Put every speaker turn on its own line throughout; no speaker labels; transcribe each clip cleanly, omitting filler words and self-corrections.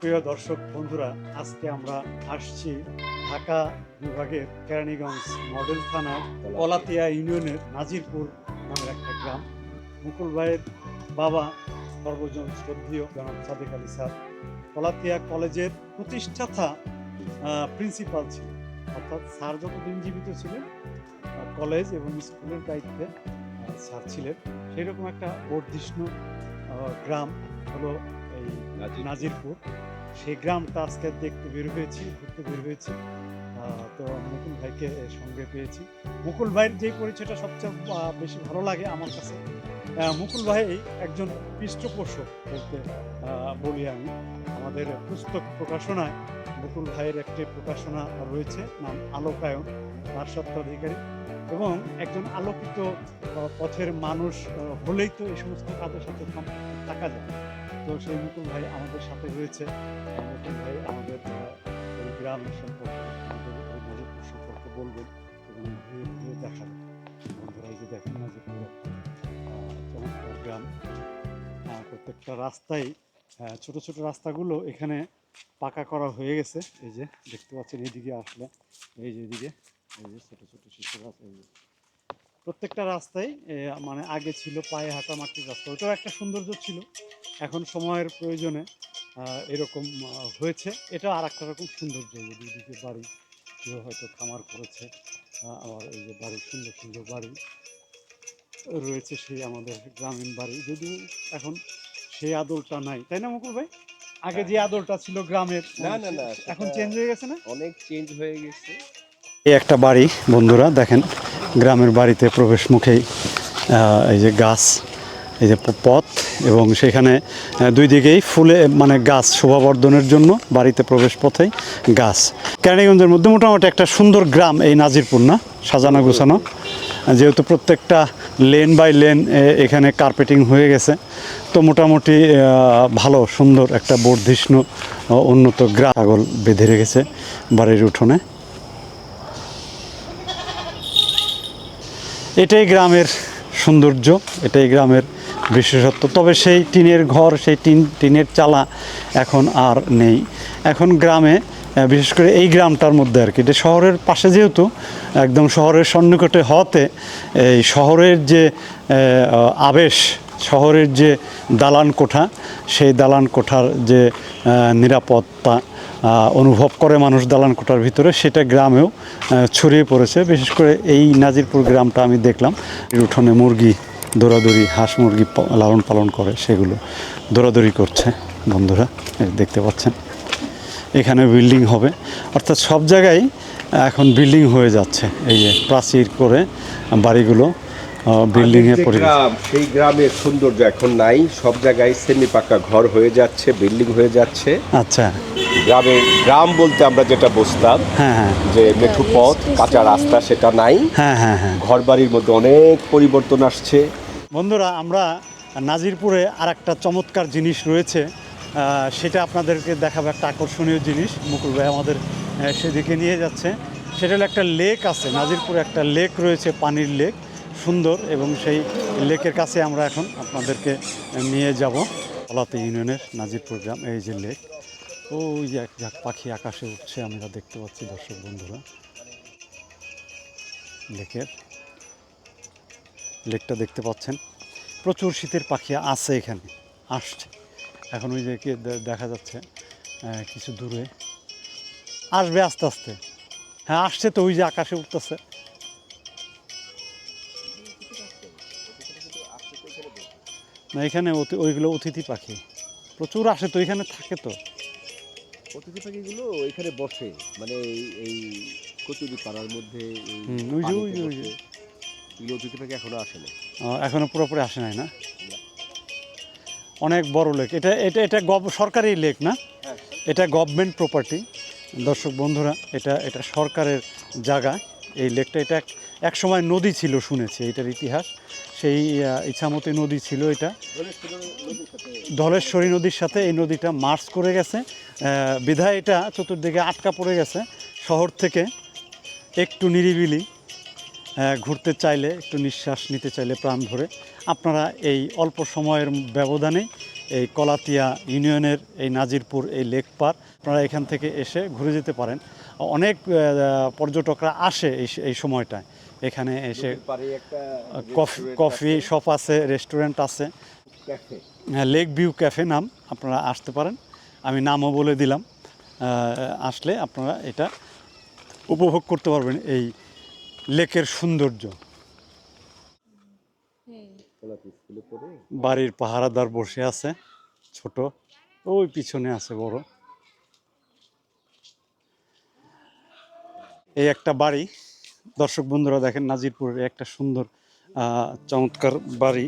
প্রিয় দর্শক বন্ধুরা, আজকে আমরা আসছি ঢাকা বিভাগের কেরানীগঞ্জ মডেল থানার পলাতিয়া ইউনিয়নের নাজিরপুর নামের একটা গ্রাম। মুকুল ভাইয়ের বাবা সর্বজন শ্রদ্ধেয় জনাব সাদেক আলী স্যার পলাতিয়া কলেজের প্রতিষ্ঠাতা প্রিন্সিপাল ছিলেন। অর্থাৎ স্যার যতদিন জীবিত ছিলেন কলেজ এবং স্কুলের দায়িত্বে স্যার ছিলেন। সেই রকম একটা বর্ধিষ্ণু গ্রাম হলো এই নাজিরপুর। সেই গ্রামটা আজকে দেখতে বের হয়েছি, ঘুরতে বের হয়েছি। তো মুকুল ভাইকে সঙ্গে পেয়েছি। মুকুল ভাইয়ের যে পরিচয়টা সবচেয়ে বেশি ভালো লাগে আমার কাছে। মুকুল ভাই একজন পৃষ্ঠপোষক বলতে বলি আমি। আমাদের পুস্তক প্রকাশনায় মুকুল ভাইয়ের একটি প্রকাশনা রয়েছে, নাম আলোকায়ন, তার স্বত্বাধিকারী। এবং একজন আলোকিত পথের মানুষ হলেই তো এই সমস্ত কাজের সাথে থাকা যায়। তো সেই মুকুল ভাই আমাদের সাথে রয়েছে। মুকুল ভাই আমাদের এই গ্রাম সম্পর্কে, আমাদের নাজিরপুর সম্পর্কে বলবেন এবং ঘুরে ঘুরে দেখাবেন। বন্ধুরা, এই যে দেখেন নাজিরপুর চমৎকার গ্রাম। প্রত্যেকটা রাস্তায় ছোট ছোট রাস্তাগুলো এখানে পাকা করা হয়ে গেছে। এই যে দেখতে পাচ্ছেন, এইদিকে আসলে এই যে এদিকে এই যে ছোট ছোট শিশু রাস্তা, এই যে প্রত্যেকটা রাস্তায় মানে আগে ছিল পায়ে হাঁটা মাটির রাস্তা, ওটাও একটা সৌন্দর্য ছিল। এখন সময়ের প্রয়োজনে এরকম হয়েছে। এটা আর একটা রকম সৌন্দর্য। এই যে দুদিকে বাড়ি, কেউ হয়তো খামার করেছে, আবার এই যে বাড়ি, সুন্দর সুন্দর বাড়ি রয়েছে, সেই আমাদের গ্রামীণ বাড়ি। যদিও এখন সেই আদলটা নাই, তাই না মুকুল ভাই? আগে যে আদলটা ছিল গ্রামের,
না না না,
এখন চেঞ্জ হয়ে গেছে না?
অনেক চেঞ্জ হয়ে গেছে।
এই একটা বাড়ি বন্ধুরা দেখেন, গ্রামের বাড়িতে প্রবেশ মুখেই এই যে গাছ, এই যে পথ, এবং সেখানে দুই দিকেই ফুলে মানে গাছ শোভাবর্ধনের জন্য বাড়িতে প্রবেশ পথেই গাছ। কেরানীগঞ্জের মধ্যে মোটামুটি একটা সুন্দর গ্রাম এই নাজিরপুর, না? সাজানো গোছানো, যেহেতু প্রত্যেকটা লেন বাই লেন এখানে কার্পেটিং হয়ে গেছে, তো মোটামুটি ভালো সুন্দর একটা বর্ধিষ্ণু উন্নত গ্রাম। ছাগল বেঁধে রেখেছে বাড়ির উঠোনে। এটাই গ্রামের সৌন্দর্য, এটাই গ্রামের বিশেষত্ব। তবে সেই টিনের ঘর, সেই টিনের চালা এখন আর নেই। এখন গ্রামে, বিশেষ করে এই গ্রামটার মধ্যে আর কি, এটা শহরের পাশে, যেহেতু একদম শহরের সন্নিকটে হওয়াতে এই শহরের যে আবেশ, শহরের যে দালান কোঠা, সেই দালান কোঠার যে নিরাপত্তা অনুভব করে মানুষ দালান কোঠার ভিতরে, সেটা গ্রামেও ছড়িয়ে পড়েছে। বিশেষ করে এই নাজিরপুর গ্রামটা আমি দেখলাম, উঠোনে মুরগি দৌড়াদৌড়ি, হাঁস মুরগি লালন পালন করে, সেগুলো দৌড়াদৌড়ি করছে বন্ধুরা, দেখতে পাচ্ছেন। এখানে বিল্ডিং হবে, অর্থাৎ সব জায়গায় এখন বিল্ডিং হয়ে যাচ্ছে। এই যে প্রাচীর করে বাড়িগুলো বিল্ডিংয়ে পরিণত।
সেই গ্রামের সৌন্দর্য এখন নাই, সব জায়গায় সেমি পাকা ঘর হয়ে যাচ্ছে, বিল্ডিং হয়ে যাচ্ছে।
আচ্ছা,
গ্রাম বলতে আমরা যেটা বুঝতাম,
হ্যাঁ হ্যাঁ,
যে মেঠো পথ, কাঁচা রাস্তা, সেটা নাই।
হ্যাঁ হ্যাঁ হ্যাঁ,
ঘর বাড়ির মধ্যে অনেক পরিবর্তন আসছে।
বন্ধুরা, আমরা নাজিরপুরে আর একটা চমৎকার জিনিস রয়েছে, সেটা আপনাদেরকে দেখাবো। একটা আকর্ষণীয় জিনিস মুকুল ভাই আমাদের সেদিকে নিয়ে যাচ্ছে। সেটা হলো একটা লেক আছে নাজিরপুরে, একটা লেক রয়েছে, পানির লেক, সুন্দর। এবং সেই লেকের কাছে আমরা এখন আপনাদেরকে নিয়ে যাব। পলাতি ইউনিয়নের নাজিরপুর গ্রাম। এই যে লেক, ওই যে এক ঝাঁক পাখি আকাশে উঠছে, আমরা দেখতে পাচ্ছি দর্শক বন্ধুরা। লেকটা দেখতে পাচ্ছেন, প্রচুর শীতের পাখি আছে এখানে, আসছে এখন। ওই যে দেখা যাচ্ছে কিছু দূরে, আসবে আস্তে আস্তে। হ্যাঁ আসছে তো, ওই যে আকাশে উঠতেছে। না, এখানে ওইগুলো অতিথি পাখি প্রচুর আসে তো, এখানে থাকে তো।
অতিথি পাখিগুলো এখানে বসে, মানে এই কচুরি পাড়ার মধ্যে অতিথি পাখি এখনো আসে না,
এখনো পুরোপুরি আসে নাই, না? অনেক বড় লেক এটা। এটা এটা সরকারি লেক, না? এটা গভর্নমেন্ট প্রপার্টি দর্শক বন্ধুরা। এটা সরকারের জায়গা এই লেকটা। এটা এক সময় নদী ছিল শুনেছি, এটার ইতিহাস। সেই ইছামতি নদী ছিল, এটা ধলেশ্বরী নদীর সাথে এই নদীটা মার্চ করে গেছে, বিধায় এটা চতুর্দিকে আটকা পড়ে গেছে। শহর থেকে একটু নিরিবিলি ঘুরতে চাইলে, একটু নিঃশ্বাস নিতে চাইলে প্রাণ ভরে, আপনারা এই অল্প সময়ের ব্যবধানে এই কলাতিয়া ইউনিয়নের এই নাজিরপুর এই লেক পার। আপনারা এখান থেকে এসে ঘুরে যেতে পারেন। অনেক পর্যটকরা আসে এই সময়টায় এখানে এসে।
নদীর পাড়ে একটা
কফি শপ আছে, রেস্টুরেন্ট আছে,
ক্যাফে।
হ্যাঁ, লেক ভিউ ক্যাফে নাম। আপনারা আসতে পারেন, আমি নামও বলে দিলাম। আসলে আপনারা এটা উপভোগ করতে পারবেন এই লেকের সৌন্দর্য। বাড়ির পাহারাদার বসে আছে ছোট, ওই পিছনে আছে বড়। এই একটা বাড়ি, দর্শক বন্ধুরা দেখেন, নাজিরপুরের একটা সুন্দর চমৎকার বাড়ি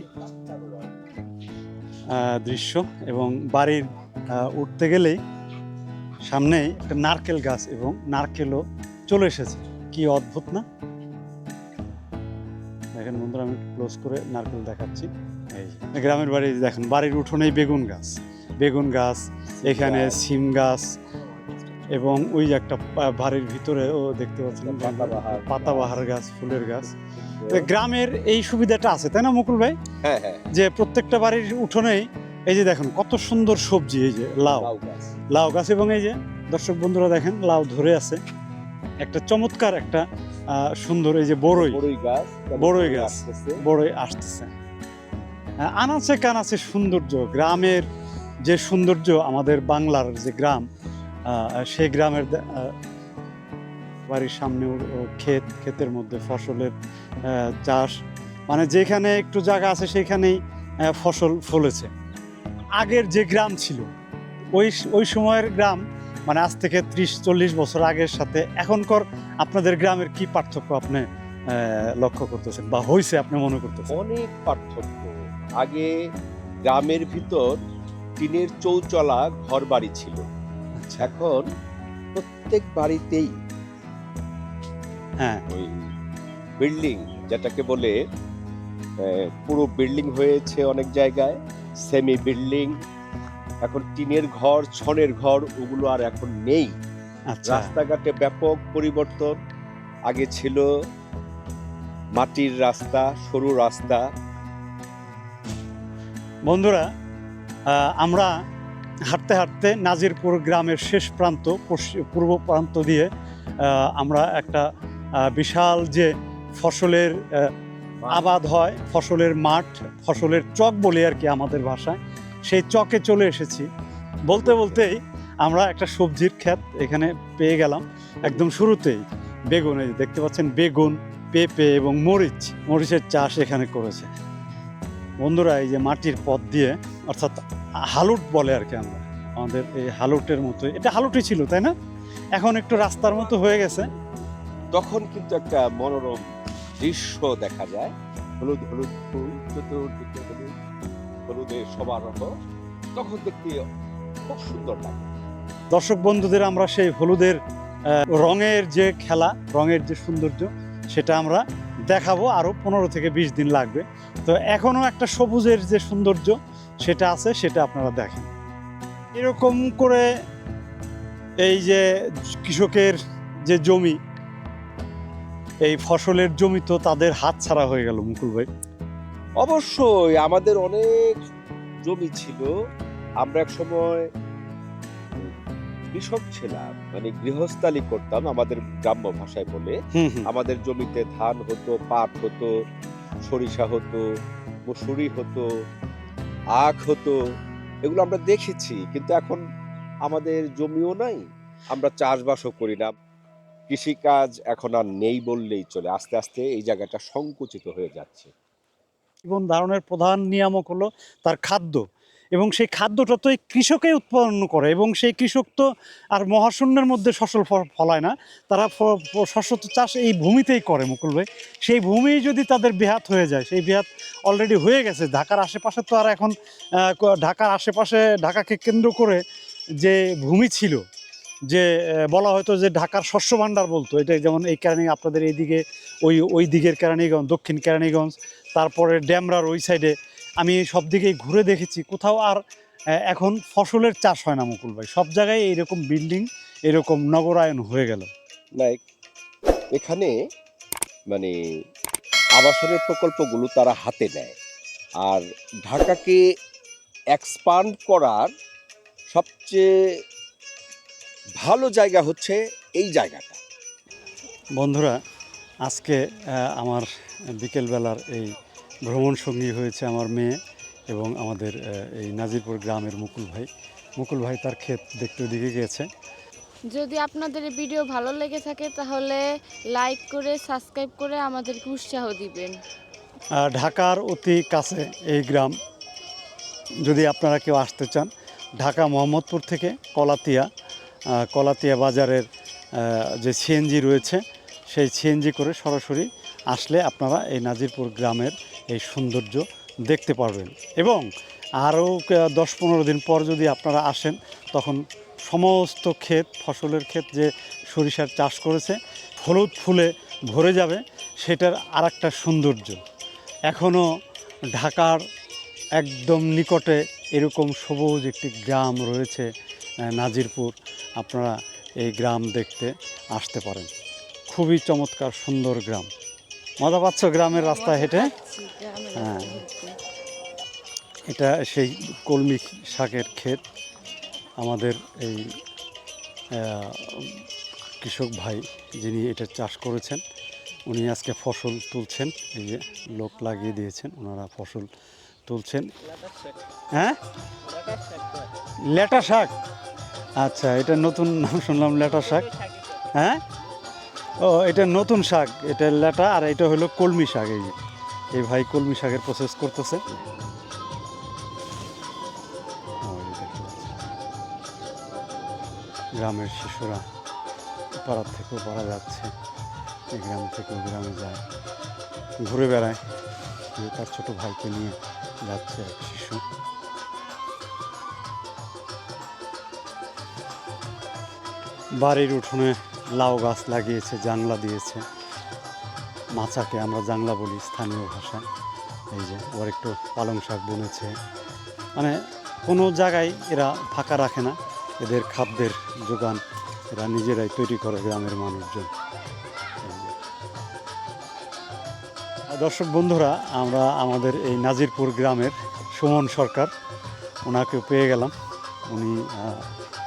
দৃশ্য। এবং বাড়ির উঠতে গেলেই সামনেই একটা নারকেল গাছ, এবং নারকেলও চলে এসেছে। কি অদ্ভুত না? দেখেন বন্ধুরা, আমি ক্লোজ করে নারকেল দেখাচ্ছি। এই গ্রামের বাড়ি দেখেন, বাড়ির উঠোনেই বেগুন গাছ, এখানে সিম গাছ, এবং ওই যে একটা বাড়ির ভিতরে ও দেখতে পাচ্ছেন পাতাবাহার গাছ, ফুলের গাছ। গ্রামের এই সুবিধাটা আছে, তাই না মুকুল ভাই?
হ্যাঁ হ্যাঁ,
যে প্রত্যেকটা বাড়ির উঠোনেই এই যে দেখেন কত সুন্দর সবজি, এই যে লাউ গাছ, এবং এই যে দর্শক বন্ধুরা দেখেন লাউ ধরে আছে। একটা চমৎকার একটা সুন্দর এই যে বড়ই গাছ বড়ই আসতেছে। আনাচে কানাচে সৌন্দর্য, গ্রামের যে সৌন্দর্য, আমাদের বাংলার যে গ্রাম, সেই গ্রামের বাড়ির সামনে ক্ষেতের মধ্যে ফসলের চাষ, মানে যেখানে একটু জায়গা আছে সেখানেই ফসল ফলেছে। আগের যে গ্রাম ছিল, ওই সময়ের গ্রাম, মানে আজ থেকে 30-40 বছর আগের সাথে এখনকার আপনাদের গ্রামের কি পার্থক্য আপনি লক্ষ্য করতেছেন বা হয়েছে আপনি মনে করতেছেন?
অনেক পার্থক্য। আগে গ্রামের ভিতর টিনের চৌচলা ঘর বাড়ি ছিল, এখন প্রত্যেক বাড়িতেই
হ্যাঁ
ওই বিল্ডিং, যেটাকে বলে পুরো বিল্ডিং হয়েছে অনেক জায়গায়, সেমি বিল্ডিং। এখন টিনের ঘর, ছনের ঘর, ওগুলো আর এখন নেই।
আচ্ছা,
রাস্তাঘাটে ব্যাপক পরিবর্তন। আগে ছিল মাটির রাস্তা, সরু রাস্তা।
বন্ধুরা, আমরা হাঁটতে হাঁটতে নাজিরপুর গ্রামের শেষ প্রান্ত, পূর্ব প্রান্ত দিয়ে আমরা একটা বিশাল যে ফসলের আবাদ হয়, ফসলের মাঠ, ফসলের চক বলি আর কি আমাদের ভাষায়, সেই চকে চলে এসেছি। বলতে বলতেই আমরা একটা সবজির ক্ষেত এখানে পেয়ে গেলাম। একদম শুরুতেই বেগুন, এই দেখতে পাচ্ছেন, বেগুন, পেঁপে এবং মরিচের চাষ এখানে করেছে বন্ধুরা। এই যে মাটির পথ দিয়ে, অর্থাৎ হালুট বলে আর কি আমরা, আমাদের এই হালুটের মতো, এটা হালুটই ছিল তাই না? এখন একটু রাস্তার মতো হয়ে গেছে।
তখন কিন্তু একটা মনোরম দৃশ্য দেখা যায়। হলুদ হলুদ ফুল, চতুর্দিকে হলুদের সমারোহ, তখন দেখতে খুব সুন্দর লাগে।
দর্শক বন্ধুদের আমরা সেই হলুদের রঙের যে খেলা, রঙের যে সৌন্দর্য, সেটা আমরা দেখাবো। আরও 15 থেকে 20 দিন লাগবে। তো এখনও একটা সবুজের যে সৌন্দর্য সেটা আছে, সেটা আপনারা দেখেন। এরকম করে এই যে কৃষকের যে জমি, এই ফসলের জমি তো তাদের হাত ছাড়া হয়ে গেল মুকুল ভাই।
অবশ্যই আমাদের অনেক জমি ছিল। আমরা এক সময় কৃষক ছিলাম, মানে গৃহস্থালি করতাম আমাদের গ্রাম্য ভাষায় বলে। আমাদের জমিতে ধান হতো, পাট হতো, সরিষা হতো, মসুরি হতো, আখ হতো, এগুলো আমরা দেখেছি। কিন্তু এখন আমাদের জমিও নাই, আমরা চাষবাসও করি না। কৃষিকাজ এখন আর নেই বললেই চলে। আস্তে আস্তে এই জায়গাটা সংকুচিত হয়ে যাচ্ছে।
জীবন ধারণের প্রধান নিয়ামক হলো তার খাদ্য, এবং সেই খাদ্যটা তো এই কৃষকেই উৎপন্ন করে, এবং সেই কৃষক তো আর মহাশূন্যের মধ্যে ফসল ফলায় না, তারা শস্য চাষ এই ভূমিতেই করে মুকুল ভাই। সেই ভূমি যদি তাদের বেহাত হয়ে যায়, সেই বেহাত অলরেডি হয়ে গেছে ঢাকার আশেপাশে। তো আর এখন ঢাকার আশেপাশে, ঢাকাকে কেন্দ্র করে যে ভূমি ছিল, যে বলা হয়তো যে ঢাকার শস্য ভাণ্ডার বলতো, এটা যেমন এই কেরানি আপনাদের এইদিকে, ওই দিকের কেরানীগঞ্জ, দক্ষিণ কেরানীগঞ্জ, তারপরে ড্যামরার ওই সাইডে, আমি সব দিকেই ঘুরে দেখেছি, কোথাও আর এখন ফসলের চাষ হয় না মুকুল ভাই। সব জায়গায় এইরকম বিল্ডিং, এরকম নগরায়ন হয়ে গেল।
লাইক এখানে মানে আবাসনের প্রকল্পগুলো তারা হাতে নেয়, আর ঢাকাকে এক্সপান্ড করার সবচেয়ে ভালো জায়গা হচ্ছে এই জায়গাটা।
বন্ধুরা, আজকে আমার বিকেলবেলার এই ভ্রমণ সঙ্গী হয়েছে আমার মেয়ে এবং আমাদের এই নাজিরপুর গ্রামের মুকুল ভাই তার ক্ষেত দেখতে ওদিকে গিয়েছে।
যদি আপনাদের এই ভিডিও ভালো লেগে থাকে তাহলে লাইক করে সাবস্ক্রাইব করে আমাদেরকে উৎসাহ দিবেন।
ঢাকার অতি কাছে এই গ্রাম। যদি আপনারা কেউ আসতে চান, ঢাকা মোহাম্মদপুর থেকে কলাতিয়া বাজারের যে সিএনজি রয়েছে, সেই সিএনজি করে সরাসরি আসলে আপনারা এই নাজিরপুর গ্রামের এই সৌন্দর্য দেখতে পারবেন। এবং আরও 10-15 দিন পর যদি আপনারা আসেন, তখন সমস্ত ফসলের ক্ষেত যে সরিষার চাষ করেছে হলুদ ফুলে ভরে যাবে, সেটার আরেকটা সৌন্দর্য। এখনও ঢাকার একদম নিকটে এরকম সবুজ একটি গ্রাম রয়েছে নাজিরপুর। আপনারা এই গ্রাম দেখতে আসতে পারেন। খুবই চমৎকার সুন্দর গ্রাম। মজা পাচ্ছ গ্রামের রাস্তায় হেঁটে? হ্যাঁ, এটা সেই কলমি শাকের ক্ষেত। আমাদের এই কৃষক ভাই যিনি এটা চাষ করেছেন, উনি আজকে ফসল তুলছেন। এই যে লোক লাগিয়ে দিয়েছেন, ওনারা ফসল তুলছেন। হ্যাঁ, লেটা শাক। আচ্ছা, এটা নতুন নাম শুনলাম, লেটা শাক। হ্যাঁ, ও এটা নতুন শাক, এটা লেটা, আর এটা হলো কলমি শাক। এই ভাই কলমি শাকের প্রসেস করতেছে। গ্রামের শিশুরা পাড়ার থেকেও পাড়া যাচ্ছে, এই গ্রাম থেকেও গ্রামে যায়, ঘুরে বেড়ায়। তার ছোট ভাইকে নিয়ে যাচ্ছে এক শিশু। বাড়ির উঠোনে লাউ গাছ লাগিয়েছে, জাংলা দিয়েছে। মাচাকে আমরা জাংলা বলি স্থানীয় ভাষায়। এই যে ওর একটু পালং শাক বুনেছে। মানে কোনো জায়গায় এরা ফাঁকা রাখে না, এদের খাদ্যের যোগান এরা নিজেরাই তৈরি করে গ্রামের মানুষজন। দর্শক বন্ধুরা, আমরা আমাদের এই নাজিরপুর গ্রামের সুমন সরকার, ওনাকে পেয়ে গেলাম। উনি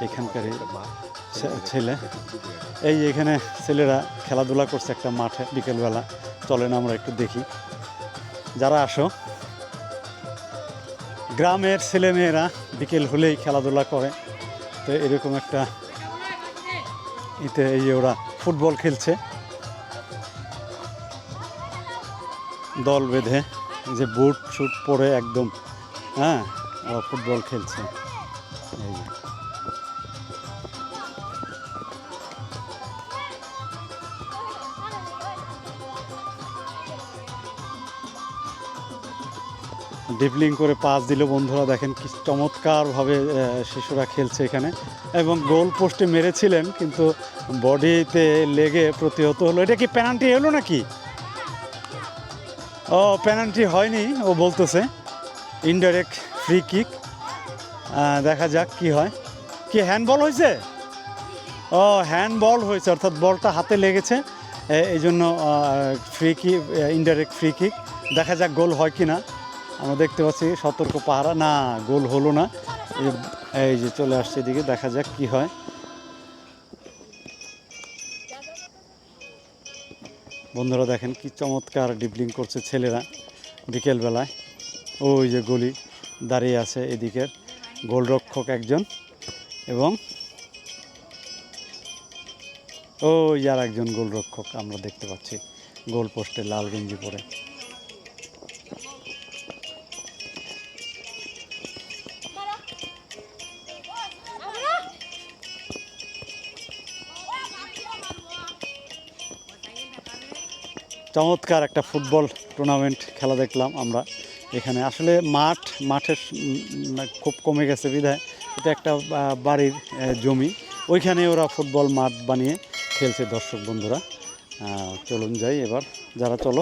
এখানকারই ছেলে। এই এখানে ছেলেরা খেলাধুলা করছে একটা মাঠে বিকেলবেলা। চলেন আমরা একটু দেখি। যারা আসো, গ্রামের ছেলেমেয়েরা বিকেল হলেই খেলাধুলা করে। তো এরকম একটা এই যে ওরা ফুটবল খেলছে দল বেঁধে, যে বুট শুট পরে একদম। হ্যাঁ, ওরা ফুটবল খেলছে। এই যে ডিপলিং করে পাস দিল। বন্ধুরা দেখেন কি চমৎকারভাবে শিশুরা খেলছে এখানে। এবং গোল পোস্টে মেরেছিলেন, কিন্তু বডিতে লেগে প্রতিহত হলো। এটা কি পেনাল্টি হলো নাকি? ও, পেনাল্টি হয়নি, ও বলতেছে ইনডাইরেক্ট ফ্রি কিক। দেখা যাক কি হয়। কি হ্যান্ডবল হয়েছে? ও, হ্যান্ডবল হয়েছে, অর্থাৎ বলটা হাতে লেগেছে, এই জন্য free kick, indirect free kick. দেখা যাক গোল হয় কি না। আমরা দেখতে পাচ্ছি সতর্ক পাহারা, না গোল হলো না। এই যে চলে আসছে এদিকে, দেখা যাক কি হয়। বন্ধুরা দেখেন কি চমৎকার ডিবলিং করছে ছেলেরা বিকেলবেলায়। ওই যে গলি দাঁড়িয়ে আছে, এদিকের গোলরক্ষক একজন, এবং ওই আর একজন গোলরক্ষক আমরা দেখতে পাচ্ছি গোল পোস্টে লাল গেঞ্জি পরে। চমৎকার একটা ফুটবল টুর্নামেন্ট খেলা দেখলাম আমরা এখানে। আসলে মাঠের খুব কমে গেছে বিধায় এটা একটা বাড়ির জমি, ওইখানে ওরা ফুটবল মাঠ বানিয়ে খেলছে। দর্শক বন্ধুরা, চলুন যাই এবার, যারা চলো।